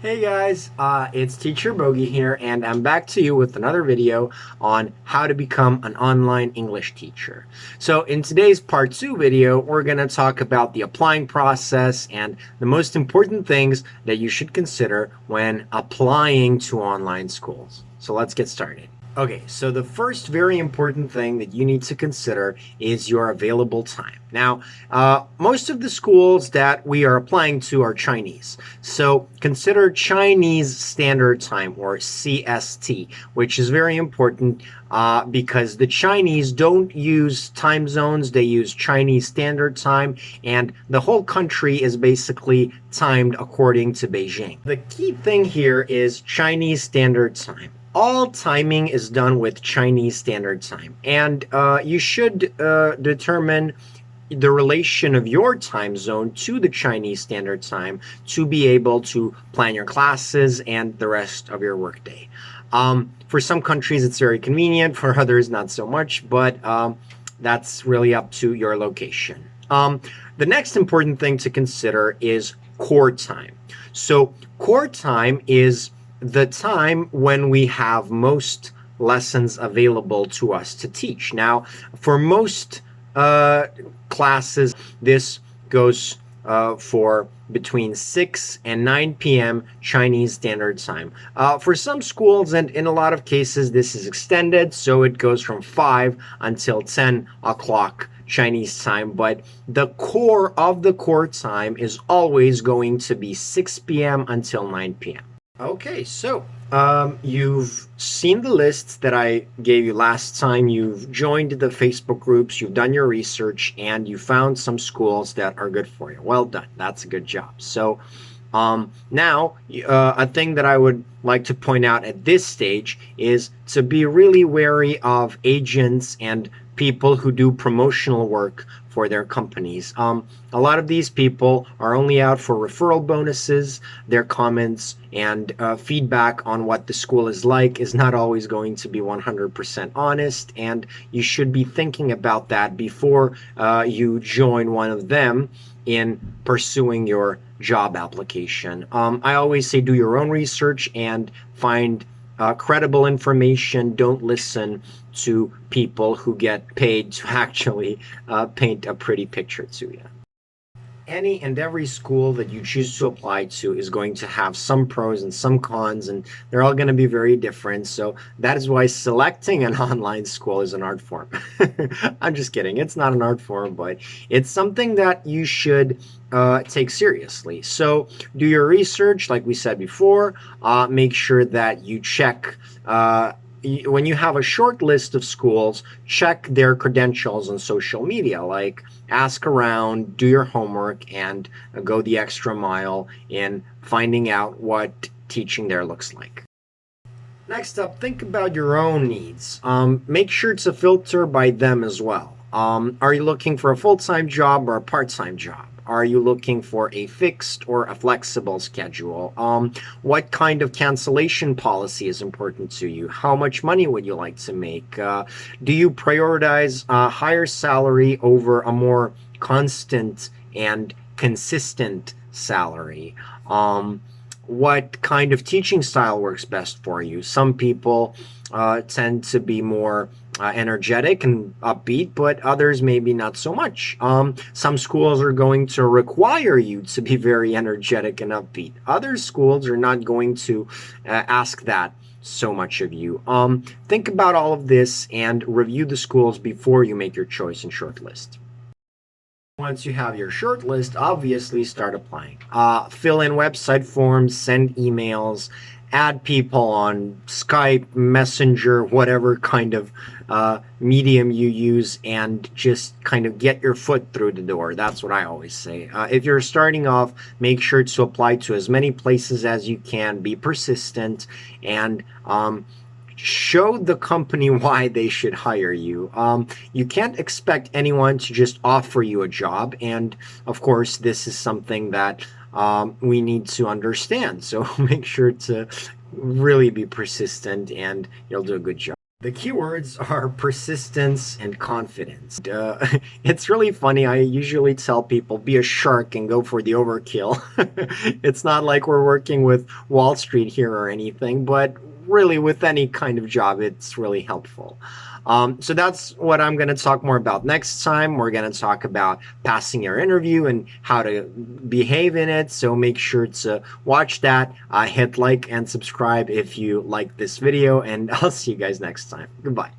Hey guys, it's Teacher Boggie here, and I'm back to you with another video on how to become an online English teacher. So in today's part 2 video, we're going to talk about the applying process and the most important things that you should consider when applying to online schools. So let's get started. Okay, so the first very important thing that you need to consider is your available time. Now, most of the schools that we are applying to are Chinese. So consider Chinese Standard Time, or CST, which is very important because the Chinese don't use time zones. They use Chinese Standard Time, and the whole country is basically timed according to Beijing. The key thing here is Chinese Standard Time. All timing is done with Chinese Standard Time, and you should determine the relation of your time zone to the Chinese Standard Time to be able to plan your classes and the rest of your workday. For some countries, it's very convenient. For others, not so much, but that's really up to your location. The next important thing to consider is core time. So core time is the time when we have most lessons available to us to teach. Now, for most classes, this goes for between 6 and 9 p.m. Chinese Standard Time. For some schools, and in a lot of cases, this is extended, so it goes from 5 until 10 o'clock Chinese time, but the core of the core time is always going to be 6 p.m. until 9 p.m. Okay, so you've seen the lists that I gave you last time. You've joined the Facebook groups, you've done your research, and you found some schools that are good for you. Well done. That's a good job. So now, a thing that I would like to point out at this stage is to be really wary of agents and people who do promotional work for their companies. A lot of these people are only out for referral bonuses. Their comments and feedback on what the school is like is not always going to be 100% honest, and you should be thinking about that before you join one of them in pursuing your job application. I always say do your own research and find credible information. Don't listen to people who get paid to actually paint a pretty picture to you. Any and every school that you choose to apply to is going to have some pros and some cons, and they're all going to be very different. So that is why selecting an online school is an art form. I'm just kidding. It's not an art form, but it's something that you should take seriously. So do your research, like we said before. Make sure that you check when you have a short list of schools, check their credentials on social media, like ask around, do your homework, and go the extra mile in finding out what teaching there looks like. Next up, think about your own needs. Make sure to filter by them as well. Are you looking for a full-time job or a part-time job? Are you looking for a fixed or a flexible schedule? What kind of cancellation policy is important to you? How much money would you like to make? Do you prioritize a higher salary over a more constant and consistent salary? What kind of teaching style works best for you? Some people tend to be more energetic and upbeat, but others maybe not so much. Some schools are going to require you to be very energetic and upbeat. Other schools are not going to ask that so much of you. Think about all of this and review the schools before you make your choice and shortlist. Once you have your short list, obviously start applying. Fill in website forms, send emails, add people on Skype, Messenger, whatever kind of medium you use, and just kind of get your foot through the door. That's what I always say. If you're starting off, make sure to apply to as many places as you can. Be persistent and show the company why they should hire you. You can't expect anyone to just offer you a job, and of course this is something that we need to understand. So make sure to really be persistent and you'll do a good job. The keywords are persistence and confidence. It's really funny. I usually tell people be a shark and go for the overkill. It's not like we're working with Wall Street here or anything, but really with any kind of job, it's really helpful. So that's what I'm going to talk more about next time. We're going to talk about passing your interview and how to behave in it. So make sure to watch that. Hit like and subscribe if you like this video, and I'll see you guys next time. Goodbye.